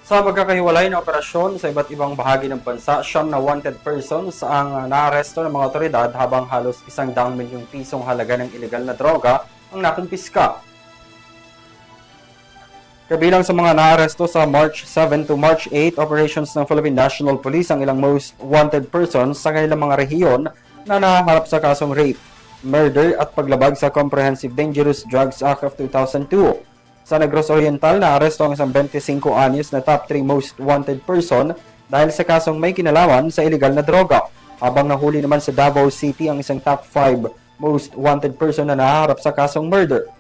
Sa magkakahiwalay na operasyon sa iba't ibang bahagi ng bansa, siyam na wanted persons ang naaresto ng mga otoridad habang halos 100 milyong pisong halaga ng ilegal na droga ang nakumpiska. Kabilang sa mga naaresto sa March 7 to March 8 operations ng Philippine National Police ang ilang most wanted persons sa kanilang mga rehiyon na naharap sa kasong rape, murder at paglabag sa Comprehensive Dangerous Drugs Act of 2002. Sa Negros Oriental, naaresto ang isang 25 anyos na top 3 most wanted person dahil sa kasong may kinalaman sa illegal na droga, habang nahuli naman sa Davao City ang isang top 5 most wanted person na naharap sa kasong murder.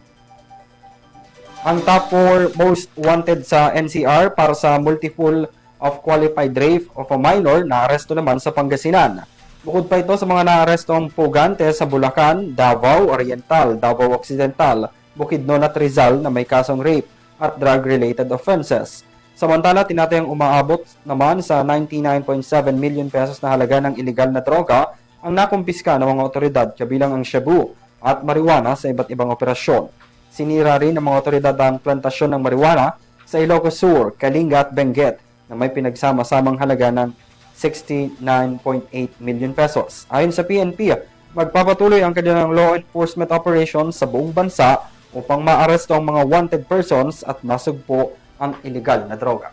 Ang top 4 most wanted sa NCR para sa multiple of qualified rape of a minor naaresto naman sa Pangasinan. Bukod pa ito sa mga naarestong pugante sa Bulacan, Davao Oriental, Davao Occidental, Bukidnon at Rizal na may kasong rape at drug-related offenses. Samantala, tinatayang umaabot naman sa 99.7 million pesos na halaga ng iligal na droga ang nakumpiska ng mga otoridad kabilang ang shabu at marijuana sa iba't ibang operasyon. Sinira rin ng mga otoridad ang plantasyon ng marijuana sa Ilocos Sur, Kalinga at Benguet na may pinagsama-samang halaga ng 69.8 million pesos. Ayon sa PNP, magpapatuloy ang kanilang law enforcement operations sa buong bansa upang maaresto ang mga wanted persons at masugpo ang illegal na droga.